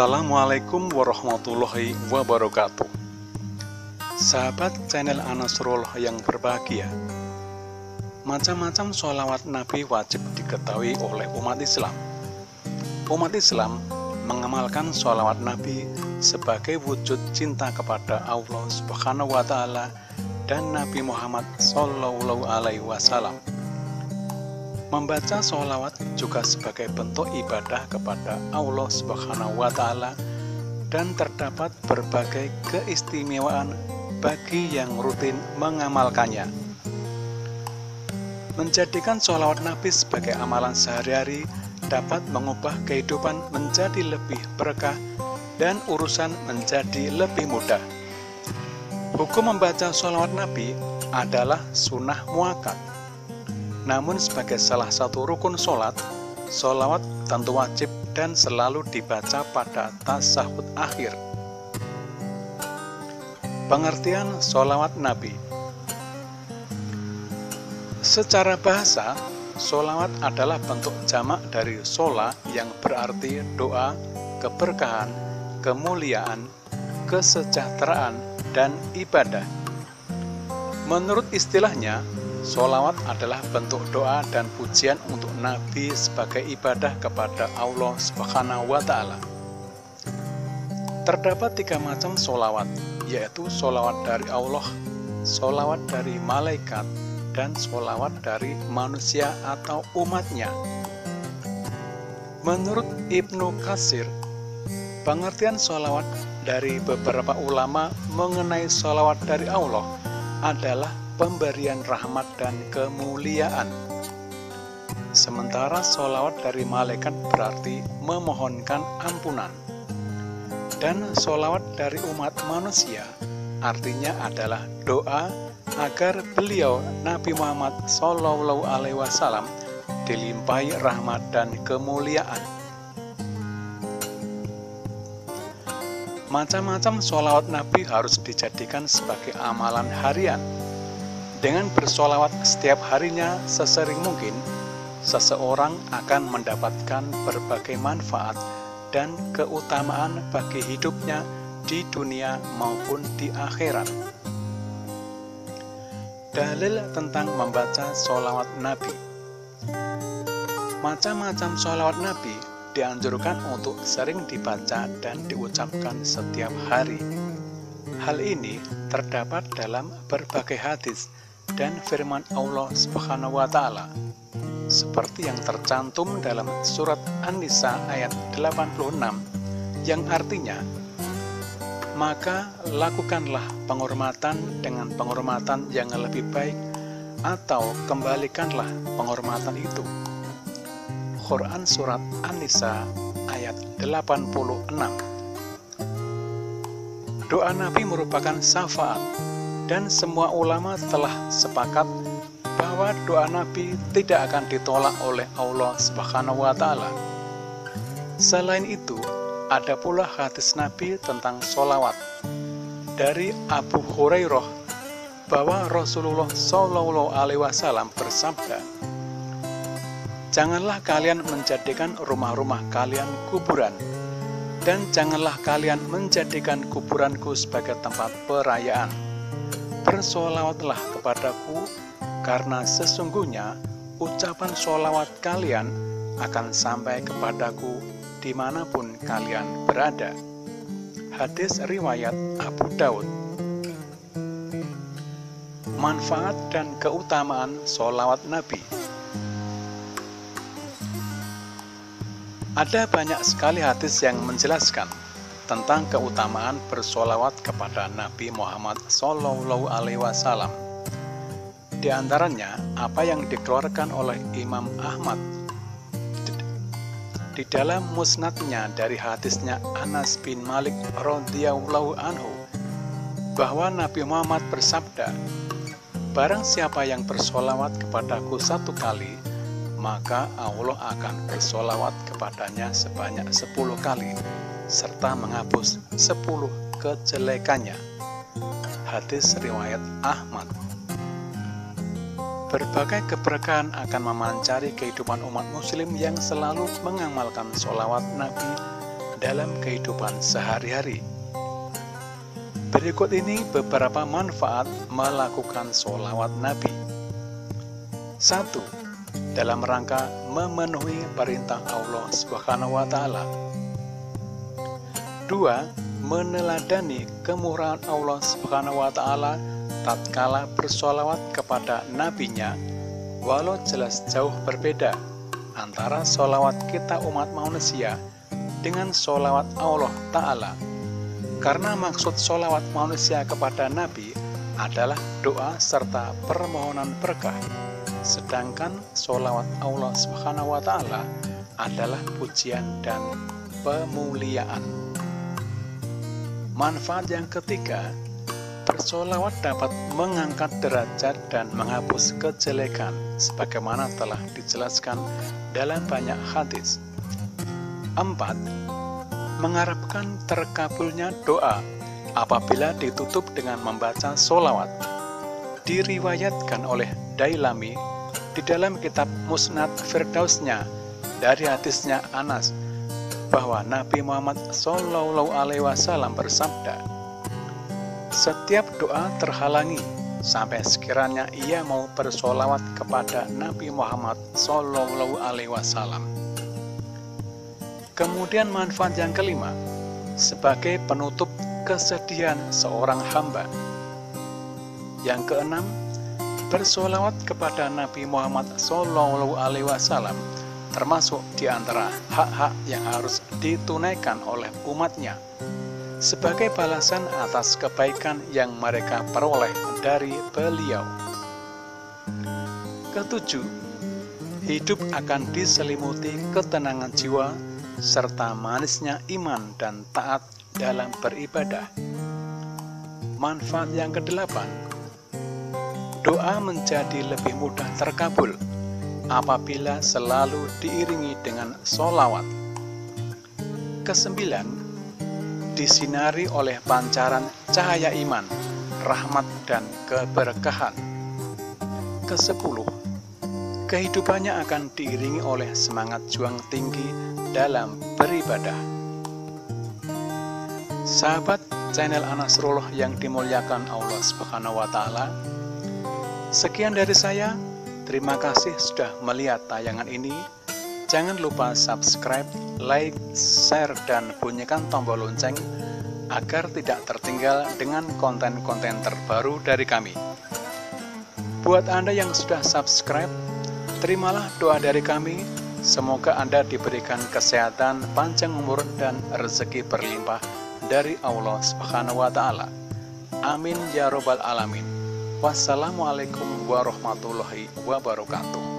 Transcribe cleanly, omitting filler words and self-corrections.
Assalamualaikum warahmatullahi wabarakatuh. Sahabat channel Anasrullah yang berbahagia, macam-macam sholawat Nabi wajib diketahui oleh umat Islam. Umat Islam mengamalkan sholawat Nabi sebagai wujud cinta kepada Allah Subhanahu wa Ta'ala dan Nabi Muhammad Sallallahu Alaihi Wasallam. Membaca sholawat juga sebagai bentuk ibadah kepada Allah Subhanahu wa Ta'ala, dan terdapat berbagai keistimewaan bagi yang rutin mengamalkannya. Menjadikan sholawat Nabi sebagai amalan sehari-hari dapat mengubah kehidupan menjadi lebih berkah dan urusan menjadi lebih mudah. Hukum membaca sholawat Nabi adalah sunnah muakkad. Namun sebagai salah satu rukun sholat, sholawat tentu wajib dan selalu dibaca pada tasyahud akhir. Pengertian sholawat Nabi. Secara bahasa, sholawat adalah bentuk jamak dari shola yang berarti doa, keberkahan, kemuliaan, kesejahteraan, dan ibadah. Menurut istilahnya, sholawat adalah bentuk doa dan pujian untuk Nabi sebagai ibadah kepada Allah Subhanahu wa Ta'ala. Terdapat 3 macam sholawat, yaitu sholawat dari Allah, sholawat dari malaikat, dan sholawat dari manusia atau umatnya. Menurut Ibnu Katsir, pengertian sholawat dari beberapa ulama mengenai sholawat dari Allah adalah pemberian rahmat dan kemuliaan. Sementara sholawat dari malaikat berarti memohonkan ampunan. Dan sholawat dari umat manusia artinya adalah doa agar beliau Nabi Muhammad Sallallahu Alaihi Wasallam dilimpahi rahmat dan kemuliaan. Macam-macam sholawat Nabi harus dijadikan sebagai amalan harian. Dengan bersholawat setiap harinya sesering mungkin, seseorang akan mendapatkan berbagai manfaat dan keutamaan bagi hidupnya di dunia maupun di akhirat. Dalil tentang membaca sholawat Nabi. Macam-macam sholawat Nabi dianjurkan untuk sering dibaca dan diucapkan setiap hari. Hal ini terdapat dalam berbagai hadis dan firman Allah Subhanahu wa Ta'ala, seperti yang tercantum dalam surat An-Nisa ayat 86, yang artinya, maka lakukanlah penghormatan dengan penghormatan yang lebih baik, atau kembalikanlah penghormatan itu. Quran surat An-Nisa ayat 86. Doa Nabi merupakan syafaat, dan semua ulama telah sepakat bahwa doa Nabi tidak akan ditolak oleh Allah Subhanahu wa Ta'ala. Selain itu, ada pula hadis Nabi tentang sholawat dari Abu Hurairah bahwa Rasulullah Sallallahu Alaihi Wasallam bersabda, "Janganlah kalian menjadikan rumah-rumah kalian kuburan, dan janganlah kalian menjadikan kuburanku sebagai tempat perayaan. Bersholawatlah kepadaku, karena sesungguhnya ucapan sholawat kalian akan sampai kepadaku dimanapun kalian berada." Hadis riwayat Abu Daud. Manfaat dan keutamaan sholawat Nabi. Ada banyak sekali hadis yang menjelaskan tentang keutamaan bersholawat kepada Nabi Muhammad Sallallahu Alaihi Wasallam. Di antaranya apa yang dikeluarkan oleh Imam Ahmad di dalam musnadnya dari hadisnya Anas bin Malik radhiyallahu anhu, bahwa Nabi Muhammad bersabda, "Barang siapa yang bersholawat kepadaku 1 kali, maka Allah akan bersholawat kepadanya sebanyak 10 kali, serta menghapus 10 kejelekannya." Hadis riwayat Ahmad. Berbagai keberkahan akan memancari kehidupan umat muslim yang selalu mengamalkan sholawat Nabi dalam kehidupan sehari-hari. Berikut ini beberapa manfaat melakukan sholawat Nabi. 1. Dalam rangka memenuhi perintah Allah Subhanahu wa Ta'ala. 2. Meneladani kemurahan Allah Subhanahu wa Ta'ala tatkala bersholawat kepada nabinya, walau jelas jauh berbeda antara sholawat kita umat manusia dengan sholawat Allah Ta'ala. Karena maksud sholawat manusia kepada Nabi adalah doa serta permohonan berkah, sedangkan sholawat Allah Subhanahu wa Ta'ala adalah pujian dan pemuliaan. Manfaat yang ketiga, bersholawat dapat mengangkat derajat dan menghapus kejelekan, sebagaimana telah dijelaskan dalam banyak hadis. 4. Mengharapkan terkabulnya doa apabila ditutup dengan membaca sholawat. Diriwayatkan oleh Dailami di dalam kitab Musnad Firdausnya dari hadisnya Anas bahwa Nabi Muhammad SAW bersabda, "Setiap doa terhalangi sampai sekiranya ia mau bersholawat kepada Nabi Muhammad SAW." Kemudian manfaat yang kelima, sebagai penutup kesedihan seorang hamba. Yang keenam, bersholawat kepada Nabi Muhammad SAW termasuk di antara hak-hak yang harus ditunaikan oleh umatnya sebagai balasan atas kebaikan yang mereka peroleh dari beliau. Ketujuh, hidup akan diselimuti ketenangan jiwa serta manisnya iman dan taat dalam beribadah. Manfaat yang kedelapan, doa menjadi lebih mudah terkabul apabila selalu diiringi dengan sholawat. Kesembilan, disinari oleh pancaran cahaya iman, rahmat, dan keberkahan. Kesepuluh, kehidupannya akan diiringi oleh semangat juang tinggi dalam beribadah. Sahabat channel Anasrullah yang dimuliakan Allah Subhanahu wa Ta'ala, sekian dari saya. Terima kasih sudah melihat tayangan ini. Jangan lupa subscribe, like, share, dan bunyikan tombol lonceng agar tidak tertinggal dengan konten-konten terbaru dari kami. Buat Anda yang sudah subscribe, terimalah doa dari kami. Semoga Anda diberikan kesehatan, panjang umur, dan rezeki berlimpah dari Allah Subhanahu wa Ta'ala. Amin ya robbal alamin. Wassalamualaikum warahmatullahi wabarakatuh.